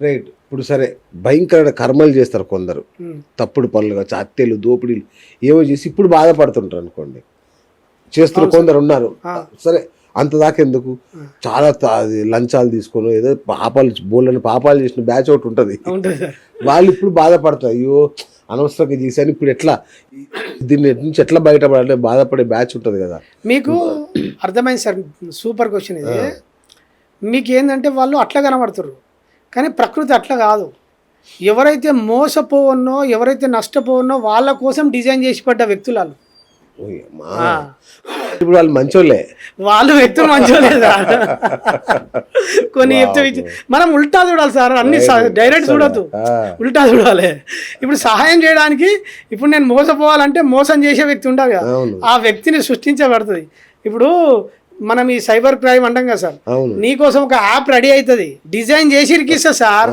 Right. ఇప్పుడు సరే భయంకర కర్మలు చేస్తారు కొందరు, తప్పుడు పనులు కావచ్చు, హత్యలు, దోపిడీలు ఏవో చేసి ఇప్పుడు బాధపడుతుంటారు అనుకోండి. చేస్తున్న కొందరు ఉన్నారు. సరే అంత దాకా ఎందుకు, చాలా అది లంచాలు తీసుకొని ఏదో పాపాలు బోళ్ళని పాపాలు చేసిన బ్యాచ్ ఒకటి ఉంటుంది. వాళ్ళు ఇప్పుడు బాధపడతారు, అయ్యో అనవసరంగా చేశాను, ఇప్పుడు ఎట్లా దీన్ని నుంచి ఎట్లా బయటపడాలి బాధపడే బ్యాచ్ ఉంటుంది కదా. మీకు అర్థమైంది సార్, సూపర్ క్వశ్చన్ ఇది. మీకు ఏంటంటే వాళ్ళు అట్లా కనబడుతున్నారు, కానీ ప్రకృతి అట్లా కాదు. ఎవరైతే మోసపోవన్నో, ఎవరైతే నష్టపోవన్నో వాళ్ళ కోసం డిజైన్ చేసి పడ్డ వ్యక్తులు వాళ్ళు. ఇప్పుడు వాళ్ళు మంచోళ్ళే, వాళ్ళు వ్యక్తులు మంచోళ్ళే సార్. కొన్ని చెప్తే మనం ఉల్టా చూడాలి సార్, అన్ని డైరెక్ట్ చూడద్దు, ఉల్టా చూడాలి. ఇప్పుడు సహాయం చేయడానికి ఇప్పుడు నేను మోసపోవాలంటే మోసం చేసే వ్యక్తి ఉండాలి కదా, ఆ వ్యక్తిని సృష్టించబడుతుంది. ఇప్పుడు మనం ఈ సైబర్ క్రైమ్ అంటాం కదా సార్, నీకోసం ఒక యాప్ రెడీ అవుతుంది, డిజైన్ చేసి ఇరికిస్తా సార్.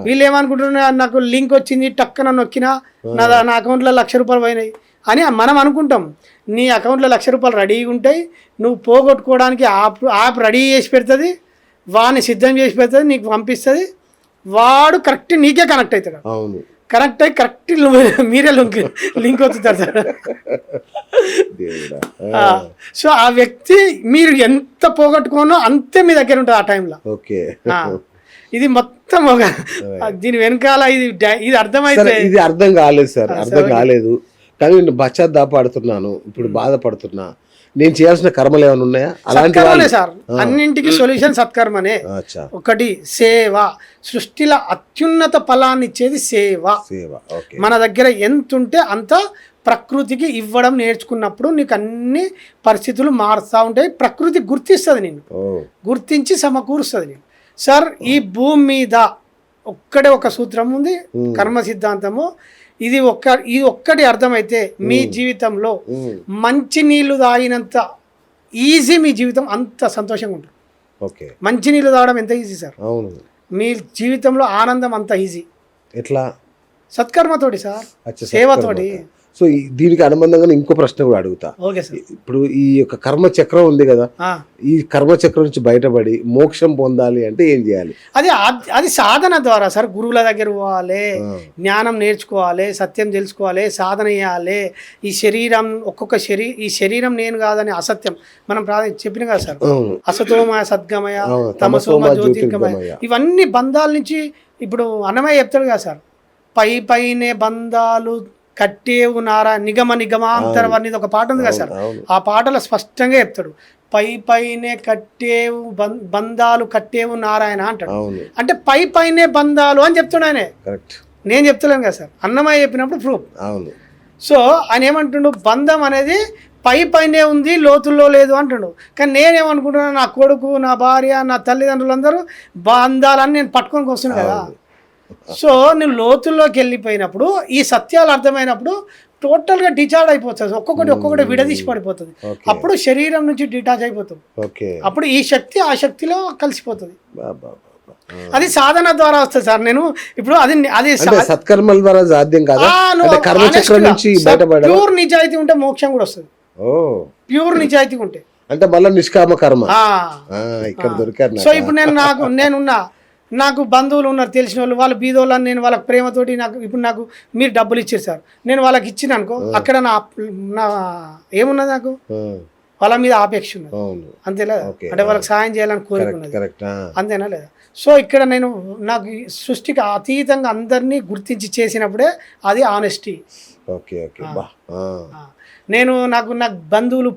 వీళ్ళు ఏమనుకుంటున్నారు, నాకు లింక్ వచ్చింది టక్కన నొక్కినా నా అకౌంట్లో ₹1,00,000 పోయినాయి అని మనం అనుకుంటాం. నీ అకౌంట్లో ₹1,00,000 రెడీగా ఉంటాయి, నువ్వు పోగొట్టుకోవడానికి యాప్ రెడీ చేసి పెడుతుంది, వాడిని సిద్ధం చేసి పెడుతుంది, నీకు పంపిస్తుంది, వాడు కరెక్ట్ నీకే కనెక్ట్ అవుతాడు. కనెక్ట్ అయ్యి కరెక్ట్ మీరే లింక్ అవుతారు సార్. సో ఆ వ్యక్తి మీరు ఎంత పోగొట్టుకోనో అంతే మీ దగ్గర ఉంటుంది ఆ టైంలో. ఇది మొత్తం దీని వెనకాల ఇది అర్థమైతే ఇది అర్థం కాలేదు సార్, అర్థం కాలేదు. కానీ నేను పశ్చాత్తాపడుతున్నాను, ఇప్పుడు బాధపడుతున్నా. నేను చేయాల్సిన కర్మలు ఏమైనా ఉన్నాయా? అలాంటి సార్ అన్నింటికి సొల్యూషన్ సత్కర్మనే. ఒకటి సేవ, సృష్టిలో అత్యున్నత ఫలాన్ని ఇచ్చేది సేవ. మన దగ్గర ఎంత ఉంటే అంత ప్రకృతికి ఇవ్వడం నేర్చుకున్నప్పుడు నీకు అన్ని పరిస్థితులు మారుతూ ఉంటాయి. ప్రకృతి గుర్తిస్తుంది, నేను గుర్తించి సమకూరుస్తుంది. నేను సార్ ఈ భూమి మీద ఒక్కడే ఒక సూత్రం ఉంది, కర్మ సిద్ధాంతము. ఇది ఒక్కటి అర్థమైతే మీ జీవితంలో మంచి నీళ్లు తాగినంత ఈజీ మీ జీవితం అంత సంతోషంగా ఉంటుంది. మంచి నీళ్లు తాగడం ఎంత ఈజీ సార్, మీ జీవితంలో ఆనందం అంత ఈజీ. ఎట్లా? సత్కర్మతోటి సార్, సేవతోటి. సో దీనికి అనుబంధంగా ఇంకో ప్రశ్న కూడా అడుగుతా. ఇప్పుడు ఈ యొక్క కర్మ చక్రం ఉంది కదా, ఈ కర్మ చక్రం నుంచి బయటపడి మోక్షం పొందాలి అంటే ఏం చేయాలి? అది సాధన ద్వారా సార్. గురువుల దగ్గర పోవాలి, జ్ఞానం నేర్చుకోవాలి, సత్యం తెలుసుకోవాలి, సాధన చేయాలి. ఈ శరీరం ఈ శరీరం నేను కాదని అసత్యం మనం చెప్పిన కదా సార్, అసతోమయ సద్గమయ తమసోమ జ్యోతిర్గమయ, ఇవన్నీ బంధాల నుంచి. ఇప్పుడు అన్నమయ్య చెప్తాడు కదా సార్, పైనే బంధాలు కట్టేవు నారా నిగమ నిగమాంతరవర్ణి ఒక పాట ఉంది కదా సార్, ఆ పాటలో స్పష్టంగా చెప్తాడు, పైనే కట్టేవు బంధాలు కట్టేవు నారాయణ అంటాడు. అంటే పైనే బంధాలు అని చెప్తాడు ఆయన, నేను చెప్తలేను కదా సార్, అన్నమయ్య చెప్పినప్పుడు ప్రూఫ్. సో ఆయన ఏమంటుండు, బంధం అనేది పైనే ఉంది లోతుల్లో లేదు అంటుండు. కానీ నేనేమనుకుంటున్నాను, నా కొడుకు, నా భార్య, నా తల్లిదండ్రులందరూ బంధాలని నేను పట్టుకొని వస్తున్నాను కదా. సో నేను లోతుల్లోకి వెళ్ళిపోయినప్పుడు ఈ సత్యాలు అర్థమైనప్పుడు టోటల్గా డిచార్జ్ అయిపోతుంది, ఒక్కొక్కటి విడదీసి పడిపోతుంది. అప్పుడు శరీరం నుంచి డిటాచ్ అయిపోతుంది. అప్పుడు ఈ శక్తి ఆ శక్తిలో కలిసిపోతుంది. అది సాధన ద్వారా వస్తుంది సార్. నేను ఇప్పుడు అది సత్కర్మల ద్వారా సాధ్యం కాదు. ప్యూర్ నిజాయితీ ఉంటే మోక్షం కూడా వస్తుంది. ప్యూర్ నిజాయితీ ఉంటే అంటే మళ్ళీ నిష్కామ కర్మ ఇక్కడ దొరికారు. సో ఇప్పుడు నేనున్నా, నాకు బంధువులు ఉన్నారు, తెలిసిన వాళ్ళు, వాళ్ళు బీదోళ్ళని నేను వాళ్ళకి ప్రేమతోటి నాకు మీరు డబ్బులు ఇచ్చారు సార్, నేను వాళ్ళకి ఇచ్చిన అనుకో, అక్కడ నా ఏమున్నది, నాకు వాళ్ళ మీద ఆపేక్ష ఉన్నది, అంతేనా? అంటే వాళ్ళకి సాయం చేయాలని కోరిక ఉన్నది, అంతేనా లేదా? సో ఇక్కడ నాకు సృష్టికి అతీతంగా అందరినీ గుర్తించి చేసినప్పుడే అది ఆనెస్టీ. నాకు బంధువులు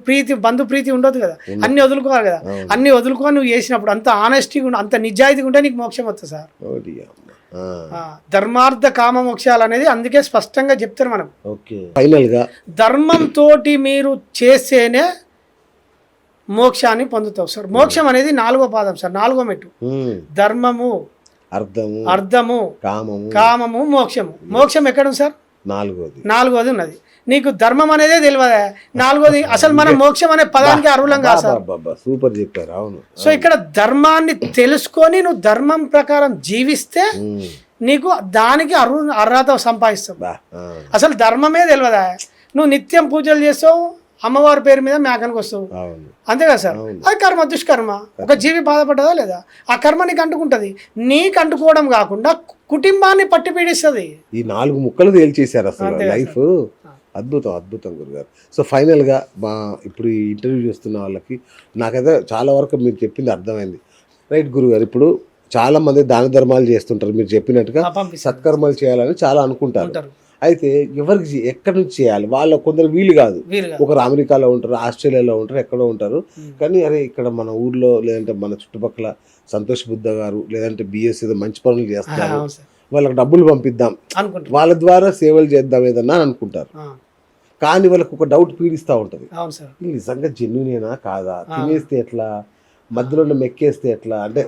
బంధు ప్రీతి ఉండదు కదా, అన్ని వదులుకోవాలి కదా, అన్ని వదులుకొని నువ్వు చేసినప్పుడు అంత ఆనెస్టీగా అంత నిజాయితీగా ఉంటే నీకు మోక్షం వస్తుంది సార్. ధర్మార్థ కామ మోక్షాలు అనేది అందుకే స్పష్టంగా చెప్తారు మనం. ధర్మంతో మీరు చేస్తేనే మోక్షాన్ని పొందుతావు సార్. మోక్షం అనేది 4వ పాదం సార్, 4వ మెట్టు. ధర్మము, అర్థము, కామము, మోక్షము. మోక్షం ఎక్కడ ఉంది సార్? 4వది ఉన్నది. నీకు ధర్మం అనేదే తెలియదా? 4వది అసలు మనం మోక్షం అనే పదానికి అర్హులం కాదు సార్. సూపర్ చెప్పారు. అవును. సో ఇక్కడ ధర్మాన్ని తెలుసుకొని నువ్వు ధర్మం ప్రకారం జీవిస్తే నీకు దానికి అర్హత సంపాదిస్తావు. అసలు ధర్మమే తెలియదా? నువ్వు నిత్యం పూజలు చేస్తావు, అమ్మవారి పేరు మీద మేకనికి వస్తావు, అవును అంతే కదా సార్? అది కర్మ, దుష్కర్మ. ఒక జీవి బాధపడ్డదా లేదా? ఆ కర్మ నీకు అంటుకుంటుంది. నీకు అంటుకోవడం కాకుండా కుటుంబాన్ని పట్టి పీడిస్తుంది. ఈ 4 ముక్కలు తేల్చేశారు అసలు లైఫ్. అద్భుతం అద్భుతం గురుగారు. సో ఫైనల్గా మా ఇప్పుడు ఈ ఇంటర్వ్యూ చేస్తున్న వాళ్ళకి నాకైతే చాలా వరకు మీరు చెప్పింది అర్థమైంది. రైట్ గురుగారు, ఇప్పుడు చాలా మంది దాన ధర్మాలు చేస్తుంటారు, మీరు చెప్పినట్టుగా సత్కర్మలు చేయాలని చాలా అనుకుంటారు. అయితే ఎవరికి ఎక్కడి నుంచి చేయాలి? వాళ్ళ కొందరు వీలు కాదు. ఒకరు అమెరికాలో ఉంటారు, ఆస్ట్రేలియాలో ఉంటారు, ఎక్కడో ఉంటారు. కానీ అరే ఇక్కడ మన ఊర్లో లేదంటే మన చుట్టుపక్కల సంతోష్ బుద్ధ గారు లేదంటే బిఎస్ ఏదో మంచి పనులు చేస్తారు, వాళ్ళకి డబ్బులు పంపిద్దాం, వాళ్ళ ద్వారా సేవలు చేద్దాం ఏదన్నా అని అనుకుంటారు. కానీ వాళ్ళకి ఒక డౌట్ పీడిస్తూ ఉంటుంది, నిజంగా జెన్యునేనా కాదా, తినేస్తే ఎట్లా, మధ్యలో మెక్కేస్తే ఎట్లా, అంటే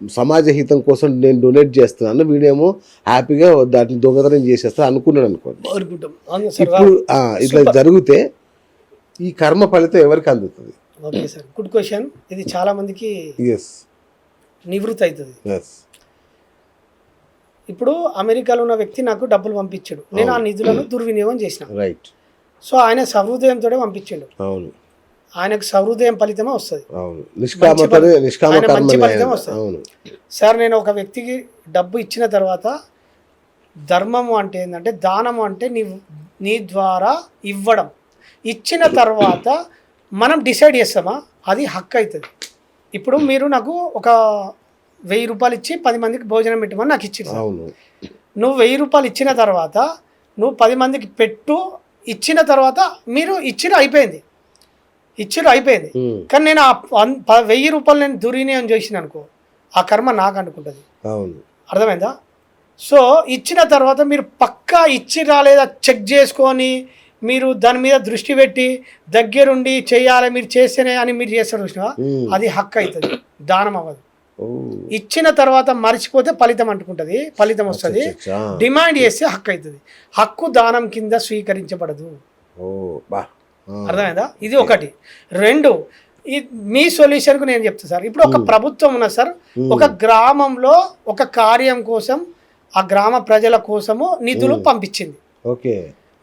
సమాజ హితం కోసం నేను డొనేట్ చేస్తున్నాను, వీడేమో హ్యాపీగా దాన్ని దొంగతనం చేసేస్తా అనుకున్నాడు అనుకోండి. ఇప్పుడు ఇట్లా జరిగితే ఈ కర్మ ఫలితం ఎవరికి అందుతుంది? Okay sir, good question. ఇది చాలా మందికి నివృత్తి అవుతుంది. ఇప్పుడు అమెరికాలో ఉన్న వ్యక్తి నాకు డబ్బులు పంపించాడు, నేను ఆ నిధులను దుర్వినియోగం చేసిన. రైట్. సో ఆయన సహృదయంతో పంపించాడు. అవును, ఆయనకు సహృదయం ఫలితమే వస్తుంది. మంచి ఫలితం వస్తుంది. సార్ నేను ఒక వ్యక్తికి డబ్బు ఇచ్చిన తర్వాత ధర్మము అంటే ఏంటంటే, దానము అంటే నీ ద్వారా ఇవ్వడం. ఇచ్చిన తర్వాత మనం డిసైడ్ చేస్తామా, అది హక్కు అవుతుంది. ఇప్పుడు మీరు నాకు ఒక 1000 రూపాయలు ఇచ్చి 10 మందికి భోజనం పెట్టమని నాకు ఇచ్చింది. నువ్వు 1000 రూపాయలు ఇచ్చిన తర్వాత నువ్వు 10 మందికి పెట్టు, ఇచ్చిన తర్వాత మీరు ఇచ్చిన అయిపోయింది. కానీ నేను ఆ 1000 రూపాయలు నేను దుర్వినియోగం చేసిన అనుకో, ఆ కర్మ నాకు అనుకుంటుంది. అర్థమైందా? సో ఇచ్చిన తర్వాత మీరు పక్కా ఇచ్చి రాలేదా చెక్ చేసుకొని మీరు దాని మీద దృష్టి పెట్టి దగ్గరుండి చేయాలి, మీరు చేస్తేనే అని మీరు చేస్తారు చూసినా, అది హక్కు అవుతుంది, దానం అవ్వదు. ఇచ్చిన తర్వాత మర్చిపోతే ఫలితం అంటుకుంటుంది, ఫలితం వస్తుంది. డిమాండ్ చేస్తే హక్కు అవుతుంది. హక్కు దానం కింద స్వీకరించబడదు. అర్థమైందా? ఇది ఒకటి. 2, మీ సొల్యూషన్కు నేను చెప్తాను సార్. ఇప్పుడు ఒక ప్రభుత్వం ఉన్నది సార్, ఒక గ్రామంలో ఒక కార్యం కోసం ఆ గ్రామ ప్రజల కోసము నిధులు పంపించింది.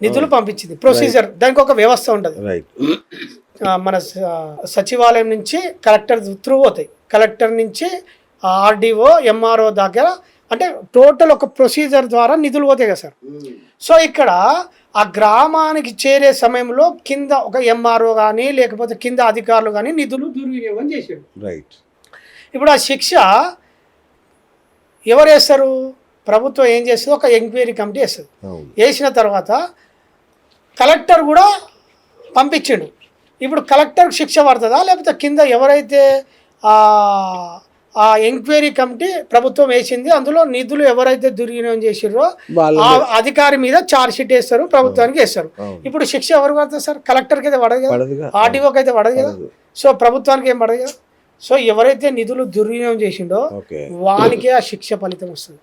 నిధులు పంపించింది, ప్రొసీజర్, దానికి ఒక వ్యవస్థ ఉంటుంది. మన సచివాలయం నుంచి కలెక్టర్ త్రూ పోతాయి, కలెక్టర్ నుంచి ఆర్డీఓ ఎంఆర్ఓ దగ్గర, అంటే టోటల్ ఒక ప్రొసీజర్ ద్వారా నిధులు పోతాయి కదా సార్. సో ఇక్కడ ఆ గ్రామానికి చేరే సమయంలో కింద ఒక ఎంఆర్ఓ కానీ లేకపోతే కింద అధికారులు కానీ నిధులు దుర్వినియోగం చేసాడు. రైట్. ఇప్పుడు ఆ శిక్ష ఎవరు వేస్తారు? ప్రభుత్వం ఏం చేస్తుంది, ఒక ఎంక్వైరీ కమిటీ వేస్తుంది. వేసిన తర్వాత కలెక్టర్ కూడా పంపించాడు. ఇప్పుడు కలెక్టర్కి శిక్ష పడుతుందా, లేకపోతే కింద ఎవరైతే ఆ ఎంక్వైరీ కమిటీ ప్రభుత్వం వేసింది అందులో నిధులు ఎవరైతే దుర్వినియోగం చేసిర్రో ఆ అధికారి మీద ఛార్జ్ షీట్ వేస్తారు, ప్రభుత్వానికి వేస్తారు. ఇప్పుడు శిక్ష ఎవరు పడుతుంది సార్? కలెక్టర్కి అయితే పడదు కదా, ఆర్టీఓకి అయితే పడదు కదా, సో ప్రభుత్వానికి ఏం పడదు కదా. సో ఎవరైతే నిధులు దుర్వినియోగం చేసిండో వానికే ఆ శిక్ష ఫలితం వస్తుంది.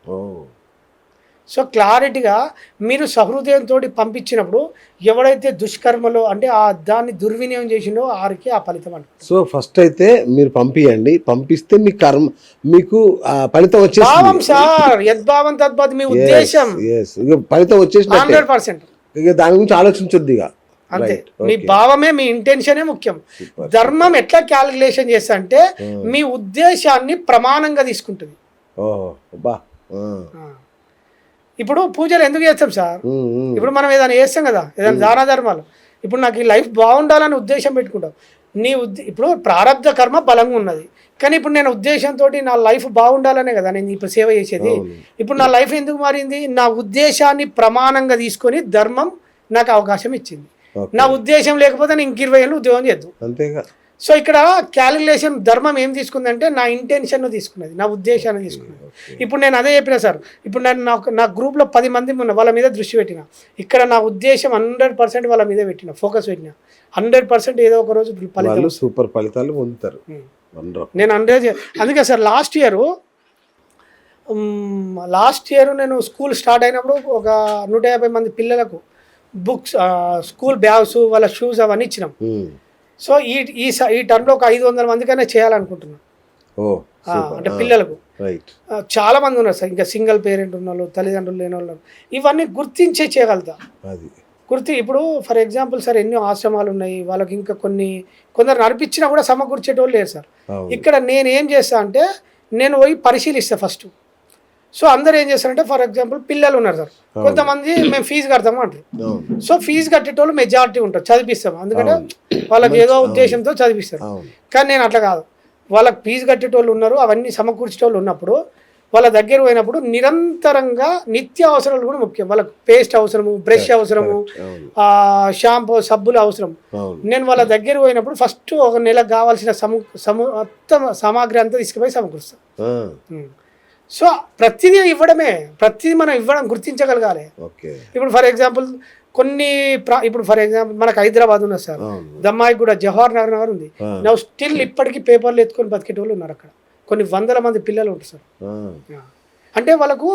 సో క్లారిటీగా మీరు సహృదయంతో పంపించినప్పుడు ఎవరైతే దుష్కర్మలో అంటే ఆ దాన్ని దుర్వినియోగం చేసిండో వారికి ఆ ఫలితం అంట. సో ఫస్ట్ అయితే మీరు పంపియండి, పంపిస్తే మీ కర్మ మీకు ఫలితం వచ్చేసి భావం సార్, యద్భావం తద్భావం మీ ఉద్దేశం, ఫలితం వచ్చేసి 100%. ఇక దాని గురించి ఆలోచించొద్దు ఇక. అంతే, మీ భావమే మీ ఇంటెన్షనే ముఖ్యం. ధర్మం ఎట్లా క్యాలిక్యులేషన్ చేస్తా అంటే మీ ఉద్దేశాన్ని ప్రమాణంగా తీసుకుంటుంది. ఇప్పుడు పూజలు ఎందుకు చేస్తాం సార్? ఇప్పుడు మనం ఏదైనా చేస్తాం కదా, ఏదైనా దాన ధర్మాలు. ఇప్పుడు నాకు ఈ లైఫ్ బాగుండాలని ఉద్దేశం పెట్టుకుంటాం. ఇప్పుడు ప్రారంధ కర్మ బలంగా ఉన్నది, కానీ ఇప్పుడు నేను ఉద్దేశంతో నా లైఫ్ బాగుండాలనే కదా నేను ఇప్పుడు సేవ చేసేది. ఇప్పుడు నా లైఫ్ ఎందుకు మారింది? నా ఉద్దేశాన్ని ప్రమాణంగా తీసుకొని ధర్మం నాకు అవకాశం ఇచ్చింది. నా ఉద్దేశం లేకపోతే నేను 20 ఏళ్ళు ఉద్యోగం చేద్దాం. అంతేగా. సో ఇక్కడ క్యాలిక్యులేషన్ ధర్మం ఏం తీసుకుందంటే నా ఇంటెన్షన్ తీసుకున్నది, నా ఉద్దేశాన్ని తీసుకున్నది. ఇప్పుడు నేను అదే చెప్పిన సార్, ఇప్పుడు నేను నా గ్రూప్లో 10 మంది ఉన్న వాళ్ళ మీద దృష్టి పెట్టిన, ఇక్కడ నా ఉద్దేశం 100% వాళ్ళ మీద పెట్టిన, ఫోకస్ పెట్టిన, 100% ఏదో ఒక రోజు ఫలితాలు, సూపర్ ఫలితాలు పొందుతారు. నేను 100. అందుకే సార్ లాస్ట్ ఇయర్ నేను స్కూల్ స్టార్ట్ అయినప్పుడు ఒక 150 మంది పిల్లలకు బుక్స్, స్కూల్ బ్యాగ్స్, వాళ్ళ షూస్ అవన్నీ ఇచ్చినాం. సో ఈ టర్మ్లో ఒక 500 మందికైనా చేయాలనుకుంటున్నాను. అంటే పిల్లలకు చాలా మంది ఉన్నారు సార్, ఇంకా సింగిల్ పేరెంట్ ఉన్న వాళ్ళు, తల్లిదండ్రులు లేని వాళ్ళు, ఇవన్నీ గుర్తించే చేయగలుగుతా. ఇప్పుడు ఫర్ ఎగ్జాంపుల్ సార్ ఎన్నో ఆశ్రమాలు ఉన్నాయి, వాళ్ళకి ఇంకా కొందరు నడిపించినా కూడా సమకూర్చేటోళ్ళు లేరు సార్. అవును. ఇక్కడ నేను ఏం చేస్తా అంటే నేను పోయి పరిశీలిస్తా ఫస్ట్. సో అందరు ఏం చేస్తారంటే ఫర్ ఎగ్జాంపుల్ పిల్లలు ఉన్నారు సార్, కొంతమంది మేము ఫీజు కడతాము అంటారు. అవును. సో ఫీజు కట్టేటోళ్ళు మెజారిటీ ఉంటారు, చదివిస్తాం, ఎందుకంటే వాళ్ళకి ఏదో ఉద్దేశంతో చదివిస్తారు. అవును. కానీ నేను అట్లా కాదు, వాళ్ళకి ఫీజు కట్టేటోళ్ళు ఉన్నారు, అవన్నీ సమకూర్చేటోళ్ళు ఉన్నప్పుడు వాళ్ళ దగ్గర పోయినప్పుడు నిరంతరంగా నిత్య అవసరాలు కూడా ముఖ్యం. వాళ్ళకి పేస్ట్ అవసరము, బ్రష్ అవసరము, అవును. షాంపూ, సబ్బులు అవసరం. అవును. నేను వాళ్ళ దగ్గర పోయినప్పుడు ఫస్ట్ ఒక నెలకు కావాల్సిన మొత్తం సామాగ్రి అంతా తీసుకుపోయి సమకూరుస్తాను. ఆ. సో ప్రతిదీ ఇవ్వడమే, ప్రతిదీ మనం ఇవ్వడం గుర్తించగలగాలి. ఓకే. ఇప్పుడు ఫర్ ఎగ్జాంపుల్ ఇప్పుడు ఫర్ ఎగ్జాంపుల్ మనకు హైదరాబాద్ ఉన్నది సార్, అవును. దమ్మాయి కూడా జవహర్ నగర్ ఉంది. నా స్టిల్ ఇప్పటికీ పేపర్లు ఎత్తుకొని బతికేటోళ్ళు ఉన్నారు అక్కడ, కొన్ని వందల మంది పిల్లలు ఉంటారు సార్. ఆ. అంటే వాళ్ళకు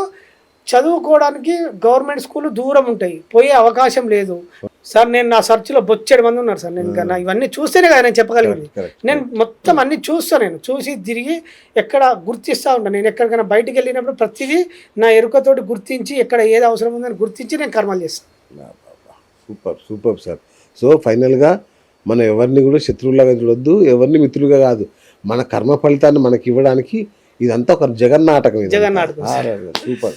చదువుకోవడానికి గవర్నమెంట్ స్కూల్ దూరం ఉంటాయి, పోయే అవకాశం లేదు సార్. నేను నా సర్చ్లో బొచ్చేడు మంది ఉన్నారు సార్. నేను ఇంకా ఇవన్నీ చూస్తేనే కదా నేను చెప్పగలిగింది. Correct. నేను మొత్తం అన్ని చూస్తాను, నేను చూసి తిరిగి ఎక్కడ గుర్తిస్తూ ఉంటాను. నేను ఎక్కడికైనా బయటికి వెళ్ళినప్పుడు ప్రతిదీ నా ఎరుకతోటి గుర్తించి ఎక్కడ ఏది అవసరం ఉందని గుర్తించి నేను కర్మలు చేస్తాను. Super super sir. సో ఫైనల్గా మనం ఎవరిని కూడా శత్రువులాగా చూడొద్దు, ఎవరిని మిత్రులుగా కాదు, మన కర్మ ఫలితాన్ని మనకి ఇవ్వడానికి ఇదంతా ఒక జగన్నాటకం. జగన్నాటకం. సూపర్.